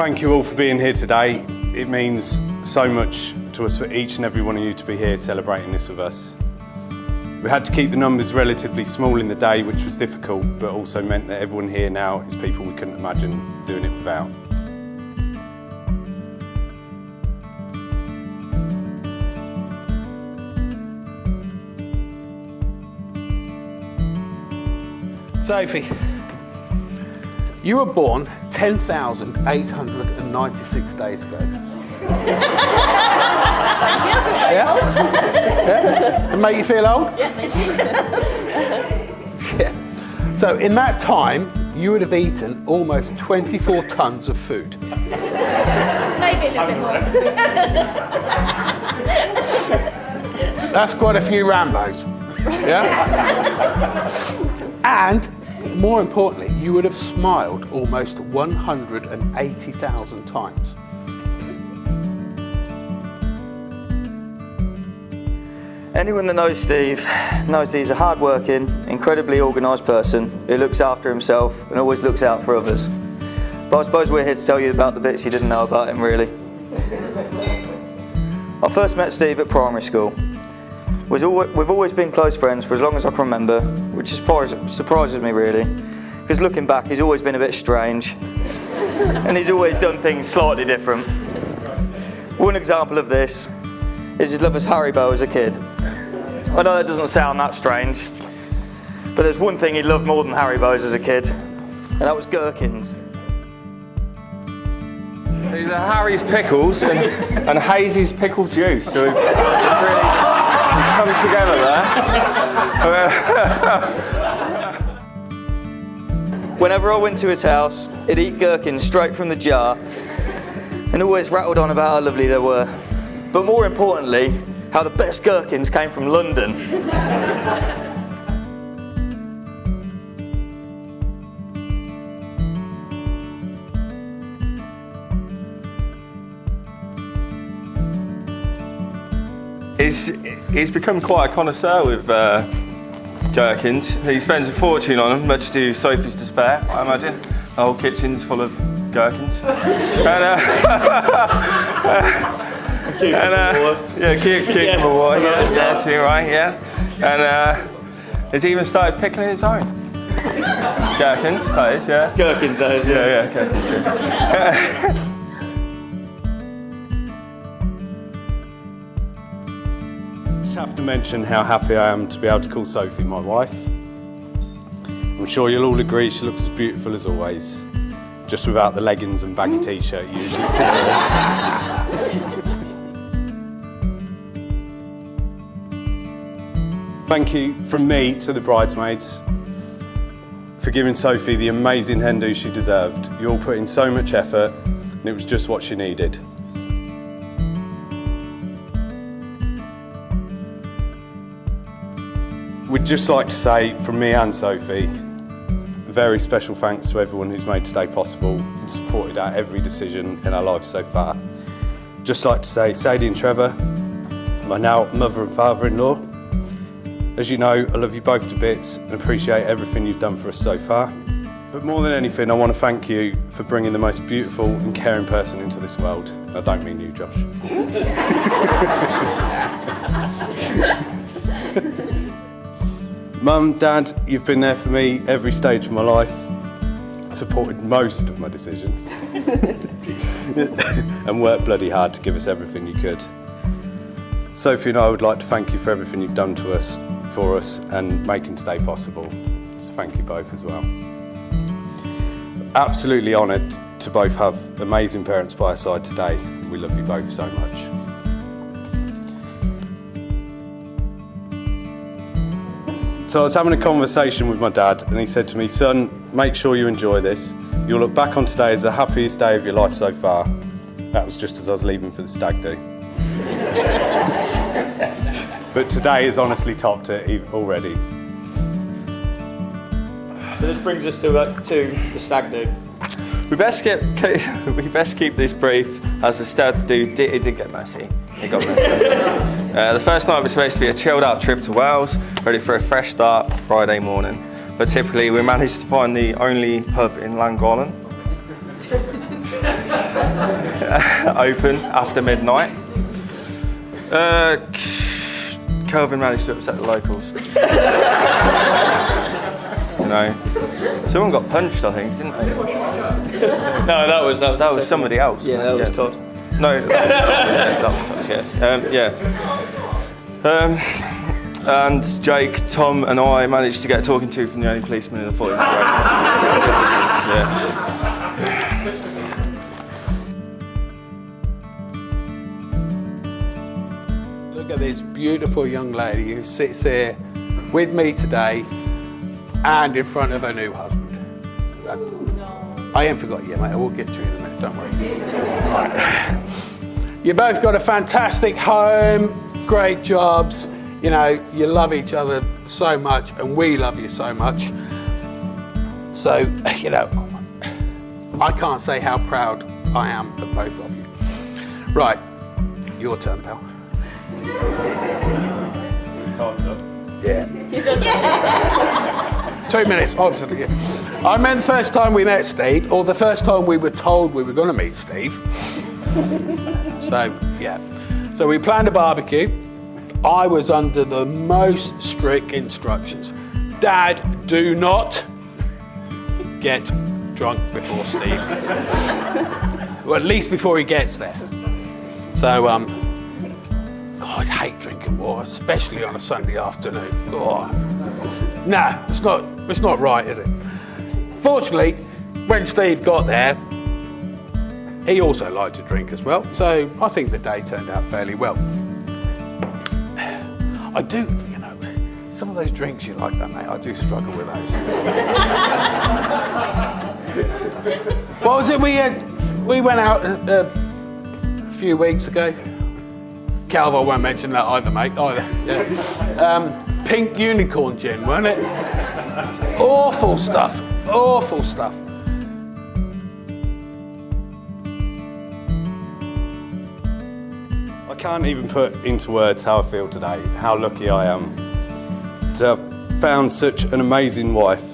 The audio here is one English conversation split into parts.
Thank you all for being here today. It means so much to us for each and every one of you to be here celebrating this with us. We had to keep the numbers relatively small in the day, which was difficult, but also meant that everyone here now is people we couldn't imagine doing it without. Sophie, you were born 10,896 days ago. Yeah? Yeah? Make you feel old? Yeah. So in that time, you would have eaten almost 24 tons of food. Maybe a little bit more. That's quite a few Rambos. Yeah? And more importantly, you would have smiled almost 180,000 times. Anyone that knows Steve knows he's a hard-working, incredibly organised person who looks after himself and always looks out for others. But I suppose we're here to tell you about the bits you didn't know about him, really. I first met Steve at primary school. We've always been close friends for as long as I can remember, which surprises me really, because looking back he's always been a bit strange and he's always done things slightly different. One example of this is his love of Haribo as a kid. I know that doesn't sound that strange, but there's one thing he loved more than Haribos as a kid, and that was gherkins. These are Harry's pickles and Hazy's pickle juice, so we've really come together there. Whenever I went to his house, he'd eat gherkins straight from the jar and always rattled on about how lovely they were. But more importantly, how the best gherkins came from London. He's become quite a connoisseur with gherkins. He spends a fortune on them, much to Sophie's despair, I imagine. The whole kitchen's full of gherkins. Cucumber water, yeah, there too, right, yeah. And he's even started pickling his own. Gherkins, that is, yeah. Gherkins, that is. Yeah, gherkins, yeah. Just have to mention how happy I am to be able to call Sophie my wife. I'm sure you'll all agree she looks as beautiful as always, just without the leggings and baggy t-shirt you usually see her in. Thank you from me to the bridesmaids for giving Sophie the amazing hen do she deserved. You all put in so much effort and it was just what she needed. We'd just like to say, from me and Sophie, a very special thanks to everyone who's made today possible and supported our every decision in our lives so far. Just like to say, Sadie and Trevor, my now mother and father-in-law, as you know, I love you both to bits and appreciate everything you've done for us so far. But more than anything, I want to thank you for bringing the most beautiful and caring person into this world. I don't mean you, Josh. Mum, Dad, you've been there for me every stage of my life, supported most of my decisions, and worked bloody hard to give us everything you could. Sophie and I would like to thank you for everything you've done for us, and making today possible. So thank you both as well. Absolutely honoured to both have amazing parents by our side today. We love you both so much. So I was having a conversation with my dad and he said to me, son, make sure you enjoy this. You'll look back on today as the happiest day of your life so far. That was just as I was leaving for the stag do. But today has honestly topped it already. So this brings us to the stag do. We best keep this brief, as the stag do it did get messy. It got messy. The first night was supposed to be a chilled out trip to Wales, ready for a fresh start Friday morning. But typically we managed to find the only pub in Llangollen. open after midnight. Kelvin managed to upset the locals. You know, someone got punched, I think, didn't they? No, that was somebody else. Yeah, that was Todd. No, that was Todd. Yes. And Jake, Tom, and I managed to get a talking to from the only policeman in the 40 minute race. Yeah. Look at this beautiful young lady who sits here with me today and in front of her new husband. I ain't forgot you, mate. I will get to you in a minute, don't worry. Right. You both got a fantastic home, great jobs. You know, you love each other so much, and we love you so much. So, you know, I can't say how proud I am of both of you. Right, your turn, pal. Yeah. 2 minutes, obviously. I remember the first time we met Steve, or the first time we were told we were going to meet Steve. So, yeah. So we planned a barbecue. I was under the most strict instructions. Dad, do not get drunk before Steve. Well, at least before he gets there. So, God, I hate drinking water, especially on a Sunday afternoon. Oh. Nah, it's not right, is it? Fortunately, when Steve got there, he also liked to drink as well, so I think the day turned out fairly well. I do, you know, some of those drinks you like that, mate, I do struggle with those. What was it we went out a few weeks ago? Calvo, I won't mention that either, mate, either. Yeah. Pink unicorn gin, weren't it? Awful stuff, awful stuff. I can't even put into words how I feel today, how lucky I am to have found such an amazing wife.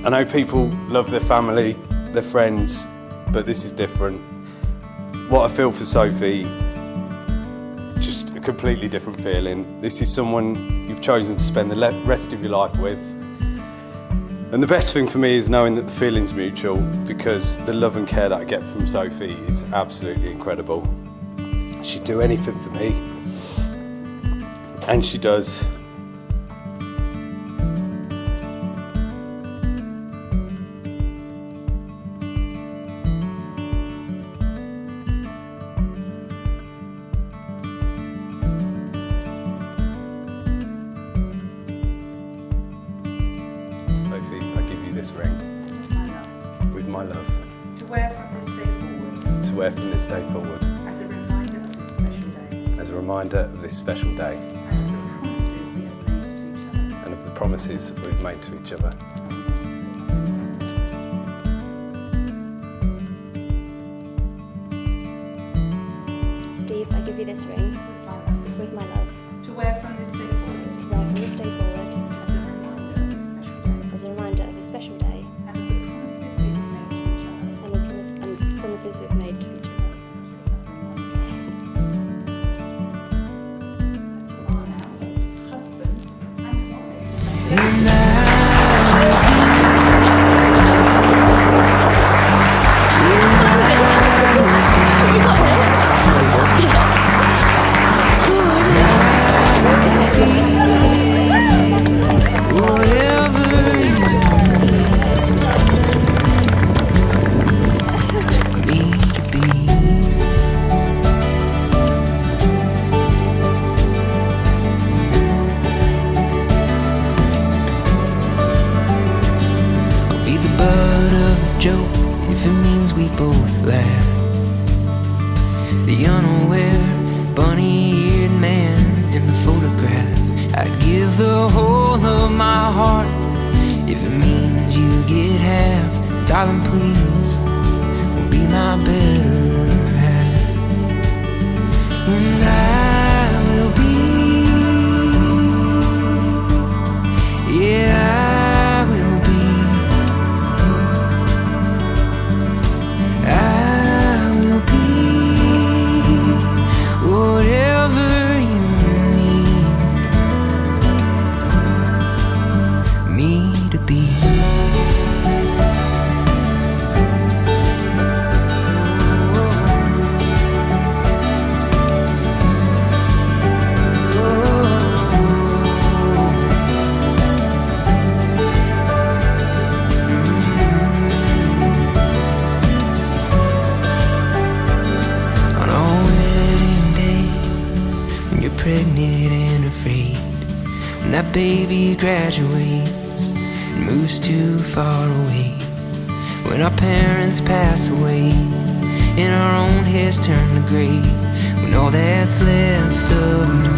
I know people love their family, their friends, but this is different. What I feel for Sophie, just a completely different feeling. This is someone you've chosen to spend the rest of your life with. And the best thing for me is knowing that the feeling's mutual, because the love and care that I get from Sophie is absolutely incredible. She'd do anything for me, and she does. Sophie, I give you this ring with my love. To wear from this day forward. To wear from this day forward. As a reminder of this special day. As a reminder of this special day. And of the promises we've made to each other. And of the promises we've made to each other. Steve, I give you this ring with my love. To wear from this day forward. To wear from this day forward. As a reminder of this special day. As a reminder of this special day. And of the promises we've made to each other. And the promises we've made to each other. Husband and wife. If it means we both laugh, the unaware, bunny-eared man in the photograph, I'd give the whole of my heart. If it means you get half, darling, please, be my better half. And I will be, yeah, I afraid when that baby graduates and moves too far away. When our parents pass away and our own hairs turn to grey, when all that's left of